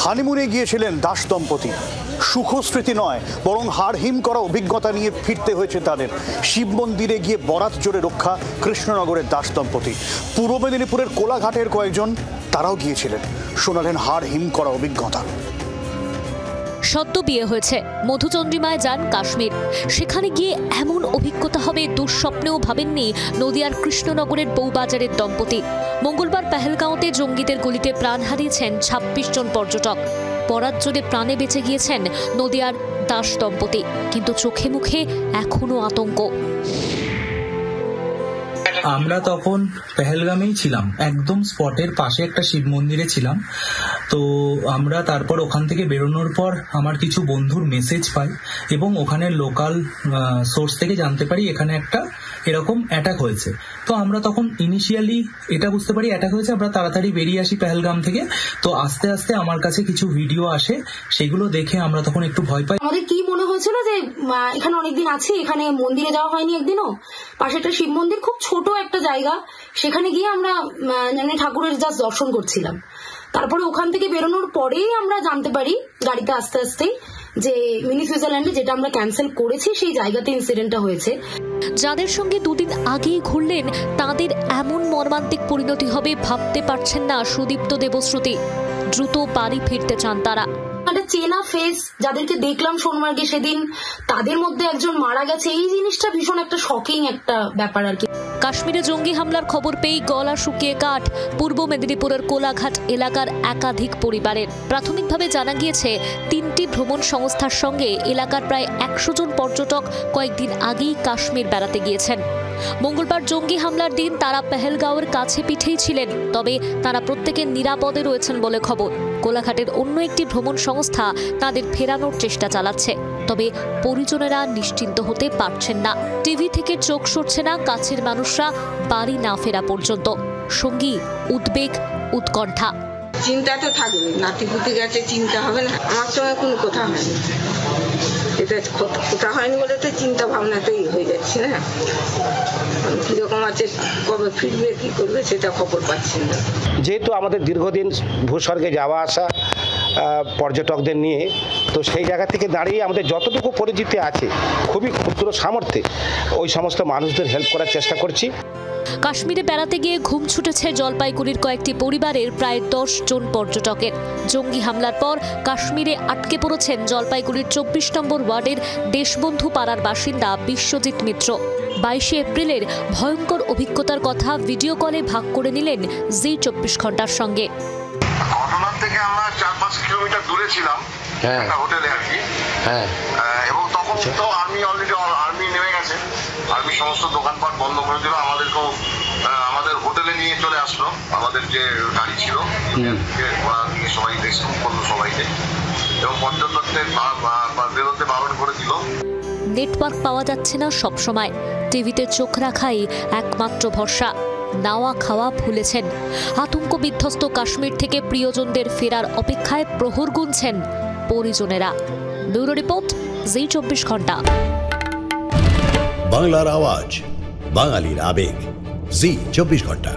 হানিমুনে গিয়েছিলেন দাস দম্পতি। সুখ স্মৃতি নয়, বরং হাড়হিম করা অভিজ্ঞতা নিয়ে ফিরতে হয়েছে তাদের। শিব মন্দিরে গিয়ে বরাত জোরে রক্ষা কৃষ্ণনগরের দাস দম্পতি। পূর্ব মেদিনীপুরের কোলাঘাটের কয়েকজন তারাও গিয়েছিলেন, শোনালেন হাড়হিম করা অভিজ্ঞতা। সদ্য বিয়ে হয়েছে, মধুচন্দ্রিমায় যান কাশ্মীর। সেখানে গিয়ে এমন অভিজ্ঞতা হবে দুঃস্বপ্নেও ভাবেননি নদিয়ার কৃষ্ণনগরের বউবাজারের দম্পতি। মঙ্গলবার পেহেলগাঁওতে জঙ্গিদের গুলিতে প্রাণ হারিয়েছেন ২৬ জন পর্যটক। বরাত জোরে প্রাণে বেঁচে গিয়েছেন নদিয়ার দাস দম্পতি, কিন্তু চোখে মুখে এখনো আতঙ্ক। আমরা তখন পেহেলগামেই ছিলাম, একদম স্পটের পাশে একটা শিব মন্দিরে ছিলাম। তো আমরা তারপর ওখান থেকে বেরোনোর পর আমার কিছু বন্ধুর মেসেজ পাই এবং ওখানে লোকাল সোর্স থেকে জানতে পারি এখানে একটা এরকম অ্যাটাক হয়েছে। তো আমরা তখন ইনিশিয়ালি এটা বুঝতে পারি অ্যাটাক হয়েছে, আমরা তাড়াতাড়ি বেরিয়ে আসি পেহেলগাম থেকে। তো আস্তে আস্তে আমার কাছে কিছু ভিডিও আসে, সেগুলো দেখে আমরা তখন একটু ভয় পাই। আমাদের কি মনে হয়েছিল যে এখানে অনেকদিন আছি, এখানে মন্দিরে যাওয়া হয়নি একদিনও। পাশে একটা শিব মন্দির, খুব ছোট একটা জায়গা, সেখানে গিয়ে আমরা ঠাকুরের জাস্ট দর্শন করছিলাম। তারপরে ওখান থেকে বেরোনোর পরেই আমরা জানতে পারি গাড়িতে আস্তে আস্তে যে মিনি সুইজারল্যান্ডে যেটা আমরা ক্যান্সেল করেছি সেই জায়গাতে ইনসিডেন্টটা হয়েছে। যাদের সঙ্গে দুদিন আগেই ঘুরলেন তাদের এমন মর্মান্তিক পরিণতি হবে ভাবতে পারছেন না সুদীপ্ত দেবশ্রুতি। দ্রুত বাড়ি ফিরতে চান তারা। একটা চেনা ফেস যাদেরকে দেখলাম সোনমার্গে সেদিন, তাদের মধ্যে একজন মারা গেছে, এই জিনিসটা ভীষণ একটা শকিং একটা ব্যাপার আর কি। কাশ্মীরে জঙ্গি হামলার খবর পেয়ে গলা শুকিয়ে কাঠ পূর্ব মেদিনীপুরের কোলাঘাট এলাকার একাধিক পরিবারের। প্রাথমিকভাবে জানা গিয়েছে ৩টি ভ্রমণ সংস্থার সঙ্গে এলাকার প্রায় ১০০ জন পর্যটক কয়েকদিন আগেই কাশ্মীর বেড়াতে গিয়েছেন। মঙ্গলবার জঙ্গি হামলার দিন তারা পেহেলগাঁওয়ের কাছে পিঠেই ছিলেন, তবে তারা প্রত্যেকে নিরাপদে রয়েছেন বলে খবর। কোলাঘাটের অন্য একটি ভ্রমণ সংস্থা তাদের ফেরানোর চেষ্টা চালাচ্ছে, তবে পরিজনেরা নিশ্চিন্ত হতে পারছেন না। টিভি থেকে চোখ সরছে না কাছের মানুষরা বাড়ি না ফেরা পর্যন্ত। সঙ্গী উদ্বেগ, উৎকণ্ঠা। চিন্তা তো থাকবে, নাতিপুতি গেছে, চিন্তা হবে না? আমার সঙ্গে কোনো কথা হয়নি, এটা কথা হয়নি বলে তো চিন্তা ভাবনাতেই হয়ে যাচ্ছে না। কিরকম আছে, কবে ফিরবে, কি করবে সেটা খবর পাচ্ছি না। যেহেতু আমাদের দীর্ঘদিন ভূস্বর্গে যাওয়া আসা পর্যটকদের নিয়ে, তো সেই জায়গা থেকে দাঁড়িয়ে আমাদের যতটুকু পরিচিতি আছে খুবই ক্ষুদ্র সামর্থ্যে ওই সমস্ত মানুষদের হেল্প করার চেষ্টা করছি। কাশ্মীরে বেড়াতে গিয়ে ঘুম ছুটেছে জলপাইগুড়ির কয়েকটি পরিবারের প্রায় ১০ জন পর্যটকের। জঙ্গি হামলার পর কাশ্মীরে আটকে পড়েছেন জলপাইগুড়ির ২৪ নম্বর ওয়ার্ডের দেশবন্ধু পাড়ার বাসিন্দা বিশ্বজিৎ মিত্র। ২২ এপ্রিলের ভয়ঙ্কর অভিজ্ঞতার কথা ভিডিও কলে ভাগ করে নিলেন জি ২৪ ঘন্টার সঙ্গে। ঘটনার থেকে আমরা ৪-৫ কিলোমিটার দূরে ছিলাম একটা হোটেলে আর কি, এবং তখন তো আর্মি নেমে গেছে। আর্মি সমস্ত দোকানপাট বন্ধ করে দিল, আমাদেরকেও আমাদের হোটেলে নিয়ে চলে আসলো। আমাদের যে গাড়ি ছিল ওরা নিয়ে সবাই রেস্কিউ করলো সবাইকে, এবং পর্যটকদের বেরোতে বারণ করে দিল। নেটওয়ার্ক পাওয়া যাচ্ছে না সবসময়, টিভিতে চোখ রাখাই একমাত্র ভরসা। নাওয়া খাওয়া ভুলেছেন। আতঙ্ক বিধ্বস্ত কাশ্মীর থেকে প্রিয়জনদের ফেরার অপেক্ষায় প্রহর গুনছেন পরিজনেরা। ব্যুরো রিপোর্ট, জি ২৪ ঘন্টা। বাংলার আওয়াজ, বাঙালির আবেগ, জি ২৪ ঘন্টা।